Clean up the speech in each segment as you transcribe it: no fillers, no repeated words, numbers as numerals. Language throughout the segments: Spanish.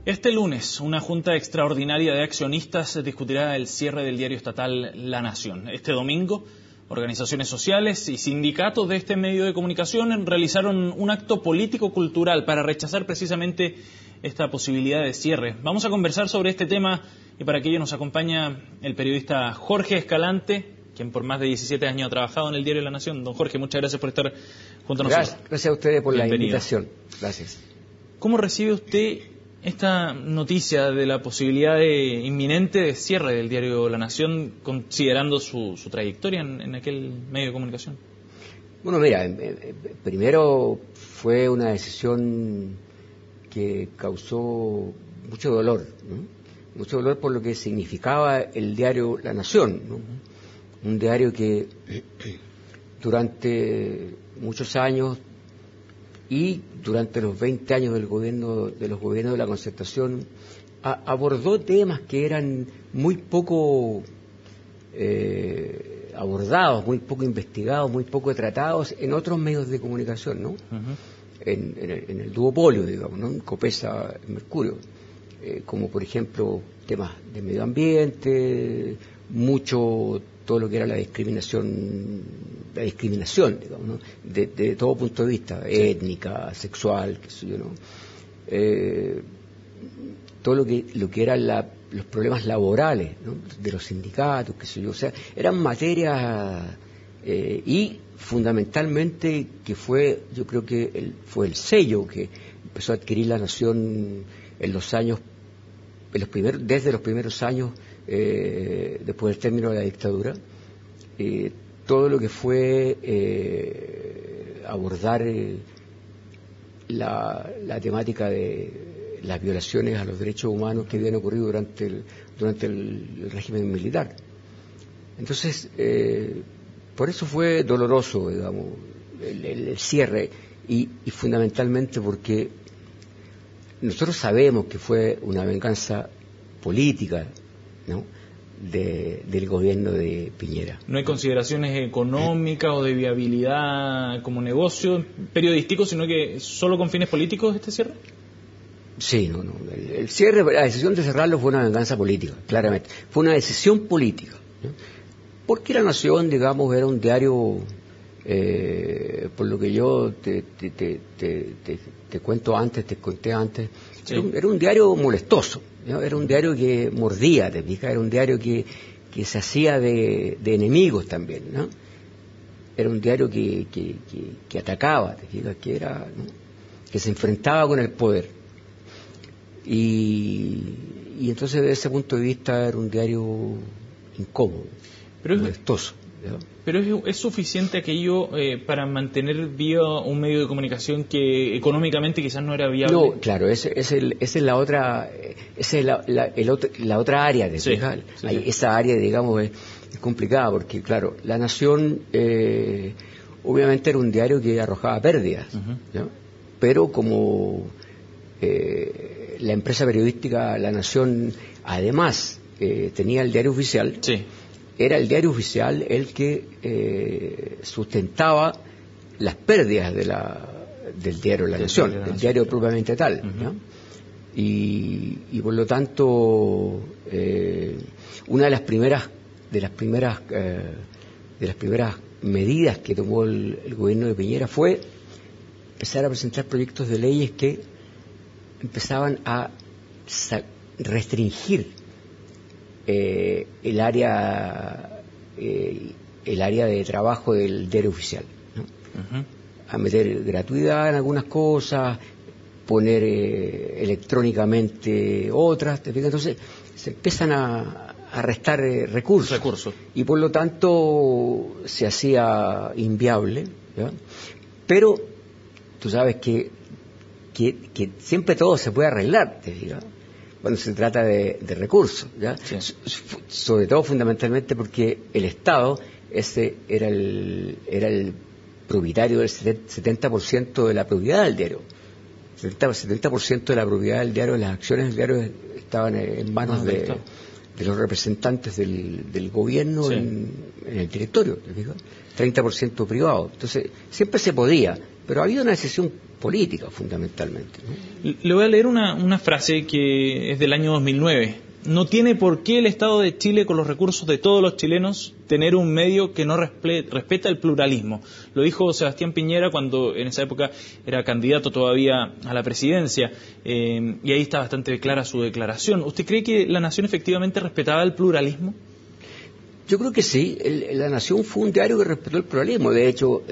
Este lunes, una junta extraordinaria de accionistas discutirá el cierre del diario estatal La Nación. Este domingo, organizaciones sociales y sindicatos de este medio de comunicación realizaron un acto político-cultural para rechazar precisamente esta posibilidad de cierre. Vamos a conversar sobre este tema y para aquello nos acompaña el periodista Jorge Escalante, quien por más de 17 años ha trabajado en el diario La Nación. Don Jorge, muchas gracias por estar junto a nosotros. Gracias a ustedes por la invitación. Gracias. ¿Cómo recibe usted esta noticia de la posibilidad inminente de cierre del diario La Nación, considerando su trayectoria en aquel medio de comunicación? Bueno, mira, primero fue una decisión que causó mucho dolor, ¿no? Mucho dolor por lo que significaba el diario La Nación, ¿no? Un diario que durante muchos años y durante los 20 años de los gobiernos de la Concertación abordó temas que eran muy poco abordados, muy poco investigados, muy poco tratados en otros medios de comunicación, ¿no? En el duopolio, digamos, ¿no? Copesa, Mercurio, como por ejemplo temas de medio ambiente, mucho todo lo que era la discriminación, digamos, ¿no? De todo punto de vista, étnica, sexual, qué sé yo, ¿no? Todo lo que eran los problemas laborales, ¿no? De los sindicatos, qué sé yo, o sea, eran materias y fundamentalmente que fue, yo creo que fue el sello que empezó a adquirir La Nación en los años, desde los primeros años después del término de la dictadura, todo lo que fue abordar la temática de las violaciones a los derechos humanos que habían ocurrido durante el régimen militar. Entonces, por eso fue doloroso, digamos, el cierre y fundamentalmente porque nosotros sabemos que fue una venganza política, ¿no? Del gobierno de Piñera. ¿No hay consideraciones económicas o de viabilidad como negocio periodístico, sino que solo con fines políticos este cierre? Sí, no. El cierre, la decisión de cerrarlo fue una venganza política, claramente. Fue una decisión política, ¿no? Porque La Nación, digamos, era un diario, por lo que yo te cuento antes, te conté antes, sí. Era un diario molestoso, ¿no? Era un diario que mordía, te fijas, era un diario que se hacía de enemigos también, ¿no? Era un diario que atacaba, te fijas, ¿no? Que se enfrentaba con el poder. Y entonces desde ese punto de vista era un diario incómodo, molestoso. Pero ¿es suficiente aquello para mantener vivo un medio de comunicación que económicamente quizás no era viable? No, claro, esa es la otra área de sí, sí. Esa área, digamos, es complicada porque, claro, La Nación obviamente era un diario que arrojaba pérdidas, ¿no? Pero como la empresa periodística La Nación además tenía el diario oficial, sí. Era el diario oficial el que sustentaba las pérdidas del diario La Nación, del diario propiamente tal, ¿no? Y por lo tanto una de las primeras medidas que tomó el gobierno de Piñera fue empezar a presentar proyectos de leyes que empezaban a restringir el área de trabajo del diario oficial, ¿no? A meter gratuidad en algunas cosas, poner electrónicamente otras, ¿te fijas? Entonces se empiezan a restar recursos y por lo tanto se hacía inviable, ¿ya? Pero tú sabes que siempre todo se puede arreglar, ¿te fijas? Cuando se trata de recursos, ¿ya? Sí. Sobre todo fundamentalmente porque el Estado era el propietario del 70% de la propiedad del diario. 70% de la propiedad del diario, de las acciones del diario estaban en manos de los representantes del gobierno, sí. en el directorio, ¿te fijas? 30% privado. Entonces, siempre se podía, pero había una decisión políticas, fundamentalmente, ¿no? Le voy a leer una frase que es del año 2009. No tiene por qué el Estado de Chile, con los recursos de todos los chilenos, tener un medio que no respeta el pluralismo. Lo dijo Sebastián Piñera cuando en esa época era candidato todavía a la presidencia, y ahí está bastante clara su declaración. ¿Usted cree que La Nación efectivamente respetaba el pluralismo? Yo creo que sí. La Nación fue un diario que respetó el pluralismo. De hecho,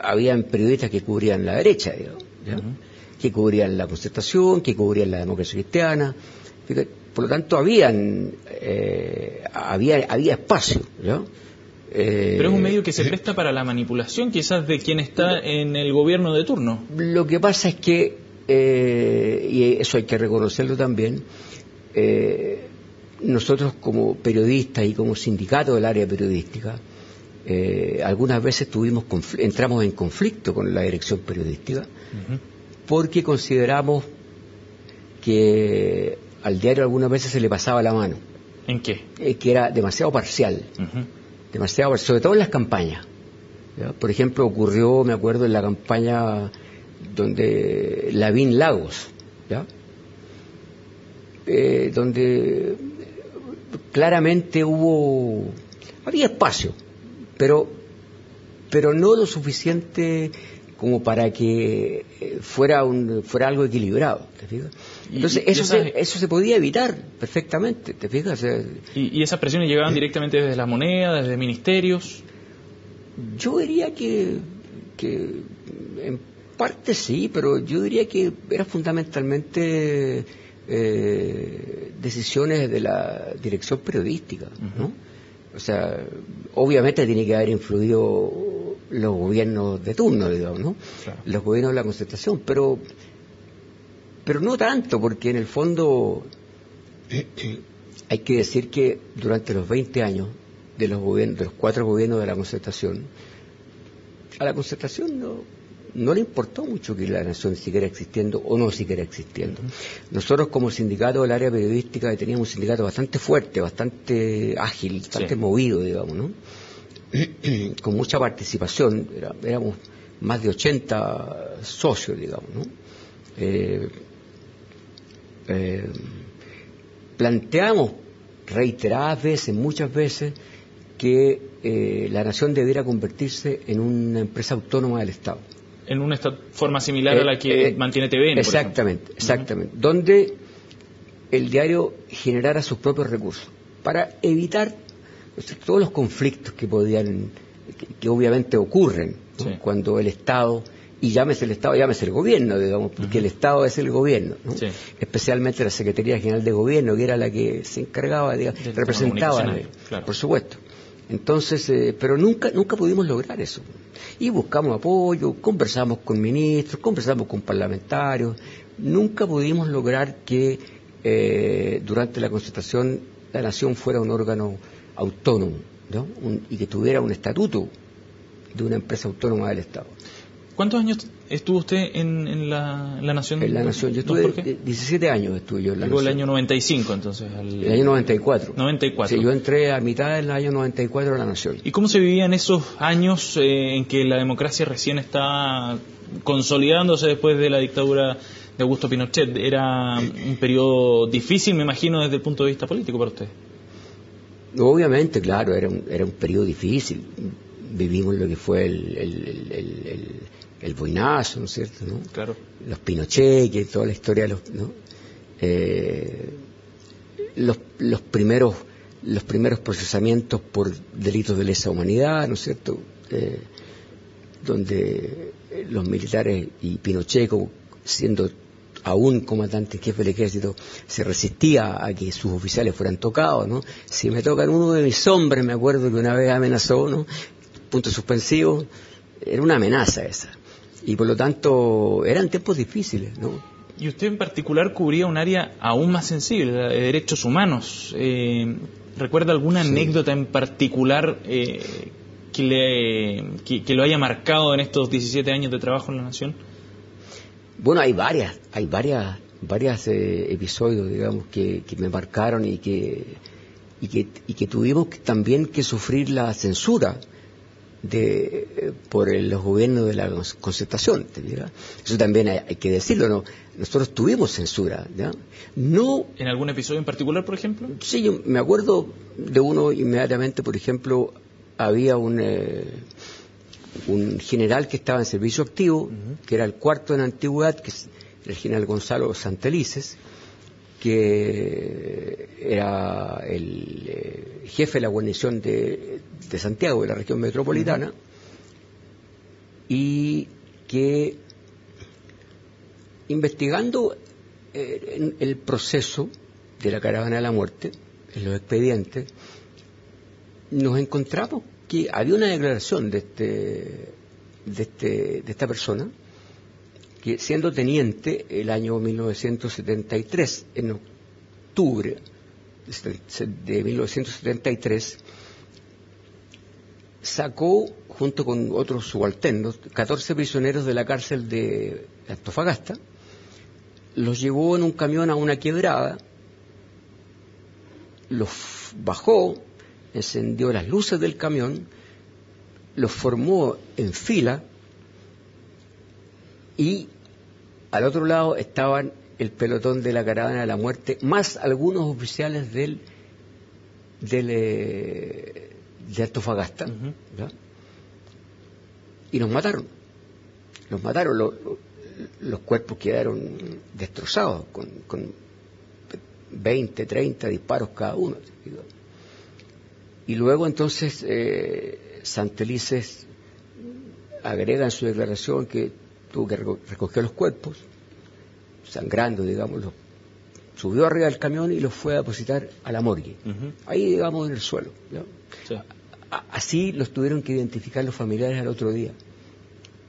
habían periodistas que cubrían la derecha, digamos, ¿ya? Que cubrían la Concertación, que cubrían la democracia cristiana. Por lo tanto, había espacio, ¿no? Pero es un medio que se presta para la manipulación, quizás, de quien está en el gobierno de turno. Lo que pasa es que, y eso hay que reconocerlo también, nosotros como periodistas y como sindicato del área periodística, algunas veces entramos en conflicto con la dirección periodística, porque consideramos que al diario algunas veces se le pasaba la mano. ¿En qué? Que era demasiado parcial, sobre todo en las campañas, ¿ya? Por ejemplo, ocurrió, me acuerdo, en la campaña donde Lavín Lagos, ¿ya? Donde claramente había espacio, pero no lo suficiente como para que fuera algo equilibrado, ¿te fijas? Entonces eso se podía evitar perfectamente, ¿te fijas? O sea, ¿Y esas presiones llegaban directamente desde la moneda, desde ministerios? Yo diría que en parte sí, pero yo diría que era fundamentalmente decisiones de la dirección periodística, ¿no? O sea, obviamente tiene que haber influido los gobiernos de turno, digamos, ¿no? Claro. Los gobiernos de la Concertación, pero no tanto, porque en el fondo hay que decir que durante los 20 años de los 4 gobiernos de la Concertación, a la Concertación no le importó mucho que la Nación siguiera existiendo o no siguiera existiendo. Nosotros como sindicato del área periodística teníamos un sindicato bastante fuerte, bastante ágil, bastante movido, digamos, ¿no? Con mucha participación, éramos más de 80 socios, digamos, ¿no? Planteamos reiteradas veces, muchas veces, que la Nación debiera convertirse en una empresa autónoma del Estado. En una forma similar a la que mantiene TVN, exactamente, por exactamente, donde el diario generara sus propios recursos para evitar todos los conflictos que obviamente ocurren, ¿no? Sí. Cuando el Estado, y llámese el Estado, llámese el gobierno, digamos, porque el Estado es el gobierno, ¿no? Sí. Especialmente la Secretaría General de Gobierno, que era la que se encargaba, representaba, claro. Por supuesto. Entonces, pero nunca pudimos lograr eso. Y buscamos apoyo, conversamos con ministros, conversamos con parlamentarios, nunca pudimos lograr que durante la Concertación la Nación fuera un órgano autónomo, ¿no? Y que tuviera un estatuto de una empresa autónoma del Estado. ¿Cuántos años estuvo usted en la Nación? En la Nación, yo estuve 17 años estuve yo en la Nación. El año 95, entonces. El año 94. 94. Sí, yo entré a mitad del año 94 a la Nación. ¿Y cómo se vivían esos años en que la democracia recién está consolidándose después de la dictadura de Augusto Pinochet? ¿Era un periodo difícil, me imagino, desde el punto de vista político para usted? Obviamente, claro, era un periodo difícil. Vivimos lo que fue el boinazo, ¿no es cierto? ¿No? Claro. Los Pinochet, que toda la historia, ¿no? Los primeros procesamientos por delitos de lesa humanidad, ¿no es cierto? Donde los militares y Pinochet, siendo aún comandante en jefe del ejército, se resistía a que sus oficiales fueran tocados, ¿no? Si me tocan uno de mis hombres, me acuerdo que una vez amenazó, ¿no? Punto suspensivo, era una amenaza esa. Y por lo tanto, eran tiempos difíciles, ¿no? Y usted en particular cubría un área aún más sensible, la de derechos humanos. ¿Recuerda alguna anécdota en particular que lo haya marcado en estos 17 años de trabajo en la Nación? Bueno, hay varias episodios, digamos, que me marcaron y que tuvimos también que sufrir la censura por los gobiernos de la Concertación. Eso también hay que decirlo, ¿no? Nosotros tuvimos censura, ¿ya? No. ¿En algún episodio en particular, por ejemplo? Sí, yo me acuerdo de uno inmediatamente. Por ejemplo, había un general que estaba en servicio activo, que era el cuarto en antigüedad, que es el general Gonzalo Santelices, que era el jefe de la guarnición de Santiago, de la región metropolitana, y que, investigando el proceso de la caravana de la muerte, en los expedientes, nos encontramos que había una declaración de esta persona, que siendo teniente el año 1973, en octubre de 1973, sacó, junto con otros subalternos, 14 prisioneros de la cárcel de Antofagasta, los llevó en un camión a una quebrada, los bajó, encendió las luces del camión, los formó en fila, y al otro lado estaban el pelotón de la caravana de la muerte, más algunos oficiales de Antofagasta, y nos mataron. Los cuerpos quedaron destrozados, con 20, 30 disparos cada uno. Y luego entonces Santelices agrega en su declaración que tuvo que recoger los cuerpos, sangrando, digamos, los subió arriba del camión y los fue a depositar a la morgue, ahí, digamos, en el suelo, ¿no? Sí. Así los tuvieron que identificar los familiares al otro día.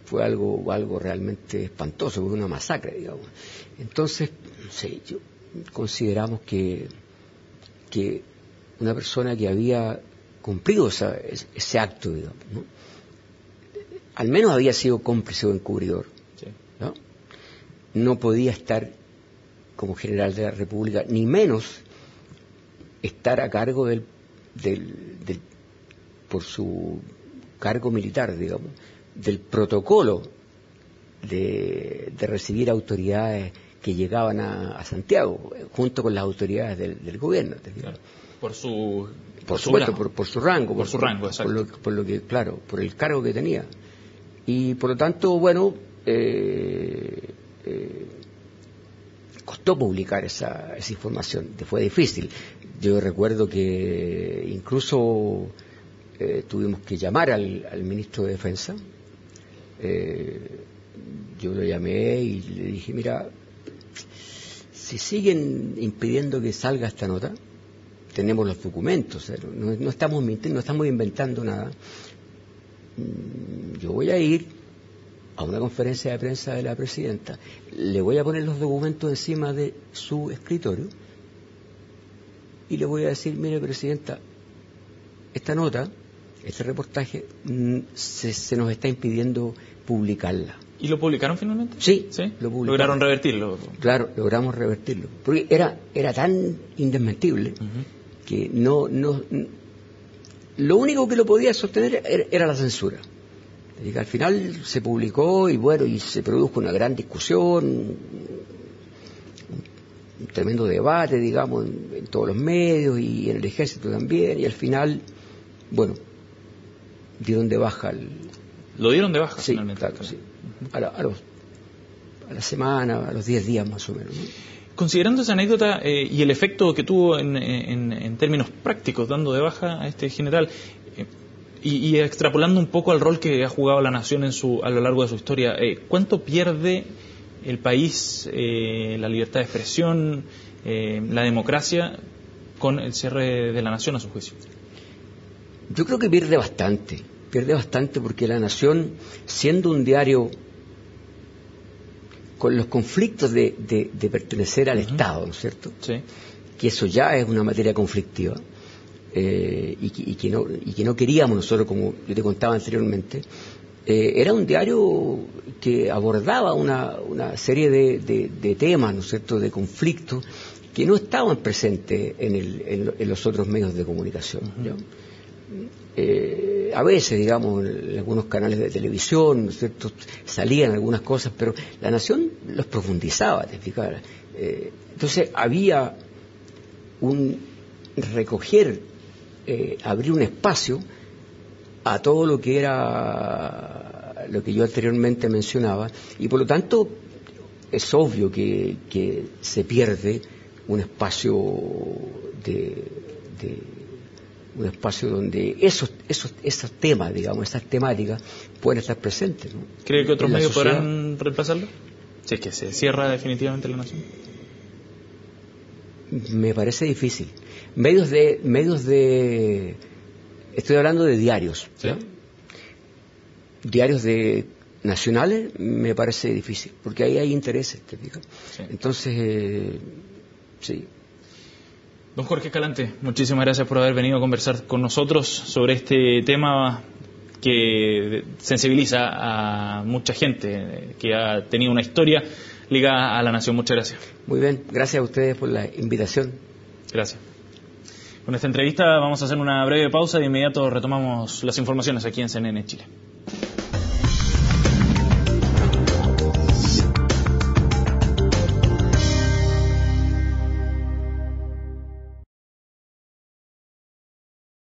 Fue algo realmente espantoso, fue una masacre, digamos. Entonces, sí, consideramos que una persona que había cumplido ese acto, digamos, ¿no? Al menos había sido cómplice o encubridor, sí, ¿no? No podía estar como general de la República, ni menos estar a cargo por su cargo militar, digamos, del protocolo de recibir autoridades que llegaban a Santiago, junto con las autoridades del gobierno. Claro. Por su rango, exacto. Por el cargo que tenía. Y por lo tanto, bueno, costó publicar esa información, fue difícil. Yo recuerdo que incluso tuvimos que llamar al ministro de Defensa. Yo lo llamé y le dije, mira, si siguen impidiendo que salga esta nota, tenemos los documentos, no estamos mintiendo, no estamos inventando nada. Yo voy a ir a una conferencia de prensa de la presidenta, le voy a poner los documentos encima de su escritorio y le voy a decir, mire, presidenta, esta nota, este reportaje, se nos está impidiendo publicarla. ¿Y lo publicaron finalmente? Sí, lo publicaron. ¿Lograron revertirlo? Claro, logramos revertirlo. Porque era tan indesmentible que no lo único que lo podía sostener era la censura. Y que al final se publicó y bueno, y se produjo una gran discusión, un tremendo debate, digamos, en todos los medios y en el ejército también, y al final, bueno, dieron de baja ¿Lo dieron de baja? Sí, finalmente? Claro, sí. A la semana, a los 10 días más o menos, ¿no? Considerando esa anécdota y el efecto que tuvo en términos prácticos, dando de baja a este general, y extrapolando un poco al rol que ha jugado la nación a lo largo de su historia, ¿cuánto pierde el país, la libertad de expresión, la democracia, con el cierre de la nación, a su juicio? Yo creo que pierde bastante porque la nación, siendo un diario con los conflictos de pertenecer al Estado, ¿no es cierto? Sí. Que eso ya es una materia conflictiva, y que no queríamos nosotros, como yo te contaba anteriormente. Era un diario que abordaba una serie de temas, ¿no es cierto?, de conflictos que no estaban presentes en los otros medios de comunicación, ¿no? a veces, digamos, en algunos canales de televisión, ¿no es cierto?, salían algunas cosas, pero La Nación los profundizaba, ¿te fijas? Entonces había un recoger, abrir un espacio a todo lo que era lo que yo anteriormente mencionaba, y por lo tanto es obvio que se pierde un espacio un espacio donde esos temas, digamos, esas temáticas pueden estar presentes, ¿no? ¿Cree que otros medios podrán reemplazarlo? Si es que se cierra definitivamente La Nación. Me parece difícil. Medios de estoy hablando de diarios, ¿sí? Diarios nacionales me parece difícil, porque ahí hay intereses, ¿te fijas? Sí. Entonces, sí. Don Jorge Escalante, muchísimas gracias por haber venido a conversar con nosotros sobre este tema que sensibiliza a mucha gente que ha tenido una historia ligada a La Nación. Muchas gracias. Muy bien, gracias a ustedes por la invitación. Gracias. Con esta entrevista vamos a hacer una breve pausa y de inmediato retomamos las informaciones aquí en CNN Chile.